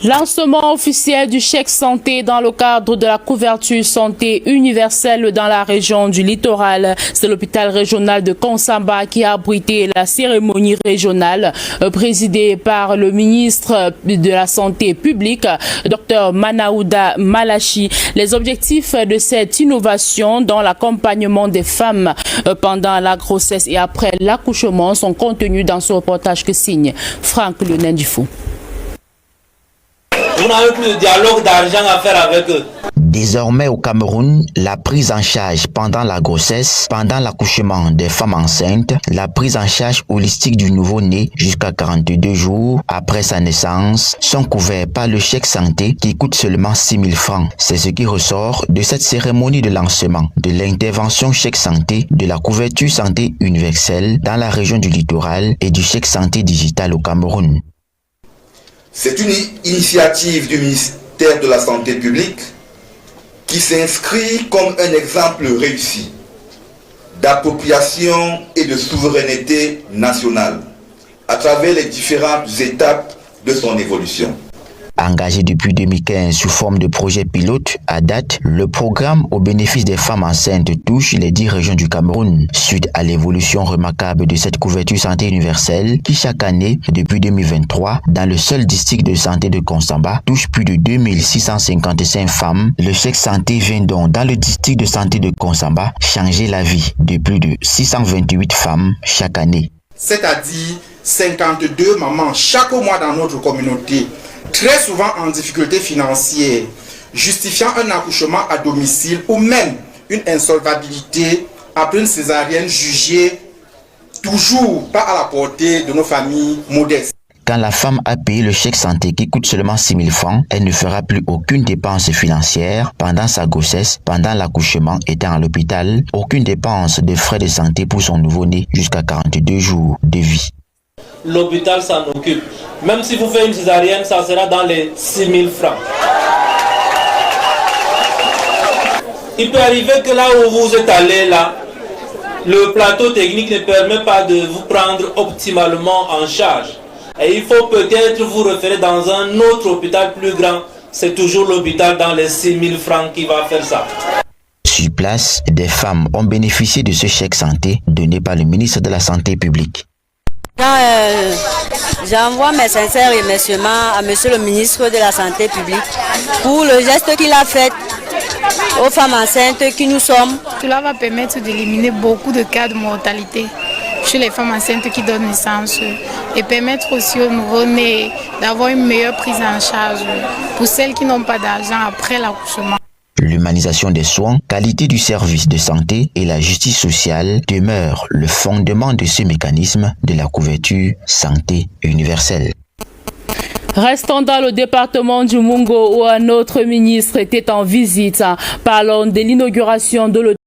Lancement officiel du chèque santé dans le cadre de la couverture santé universelle dans la région du littoral. C'est l'hôpital régional de Konsamba qui a abrité la cérémonie régionale présidée par le ministre de la Santé publique, Dr Manaouda Malachi. Les objectifs de cette innovation dans l'accompagnement des femmes pendant la grossesse et après l'accouchement sont contenus dans ce reportage que signe Franck Lionel Dufaux. Vous n'avez plus de dialogue d'argent à faire avec eux. Désormais au Cameroun, la prise en charge pendant la grossesse, pendant l'accouchement des femmes enceintes, la prise en charge holistique du nouveau-né jusqu'à 42 jours après sa naissance sont couverts par le chèque santé qui coûte seulement 6 000 francs. C'est ce qui ressort de cette cérémonie de lancement de l'intervention chèque santé, de la couverture santé universelle dans la région du littoral et du chèque santé digital au Cameroun. C'est une initiative du ministère de la Santé publique qui s'inscrit comme un exemple réussi d'appropriation et de souveraineté nationale à travers les différentes étapes de son évolution. Engagé depuis 2015 sous forme de projet pilote, à date, le programme au bénéfice des femmes enceintes touche les 10 régions du Cameroun, suite à l'évolution remarquable de cette couverture santé universelle qui chaque année, depuis 2023, dans le seul district de santé de Konsamba, touche plus de 2655 femmes. Le chèque santé vient donc dans le district de santé de Konsamba changer la vie de plus de 628 femmes chaque année. C'est-à-dire 52 mamans chaque mois dans notre communauté, très souvent en difficulté financière, justifiant un accouchement à domicile ou même une insolvabilité après une césarienne jugée toujours pas à la portée de nos familles modestes. Quand la femme a payé le chèque santé qui coûte seulement 6 000 francs, elle ne fera plus aucune dépense financière pendant sa grossesse, pendant l'accouchement étant à l'hôpital, aucune dépense de frais de santé pour son nouveau-né jusqu'à 42 jours de vie. L'hôpital s'en occupe. Même si vous faites une césarienne, ça sera dans les 6 000 francs. Il peut arriver que là où vous êtes allé, là, le plateau technique ne permet pas de vous prendre optimalement en charge. Et il faut peut-être vous référer dans un autre hôpital plus grand. C'est toujours l'hôpital dans les 6 000 francs qui va faire ça. Sur place, des femmes ont bénéficié de ce chèque santé donné par le ministre de la Santé publique. J'envoie mes sincères remerciements à monsieur le ministre de la Santé publique pour le geste qu'il a fait aux femmes enceintes qui nous sommes. Cela va permettre d'éliminer beaucoup de cas de mortalité chez les femmes enceintes qui donnent naissance et permettre aussi aux nouveau-nés d'avoir une meilleure prise en charge pour celles qui n'ont pas d'argent après l'accouchement. L'humanisation des soins, qualité du service de santé et la justice sociale demeurent le fondement de ce mécanisme de la couverture santé universelle. Restons dans le département du Mungo où un autre ministre était en visite. Parlons de l'inauguration de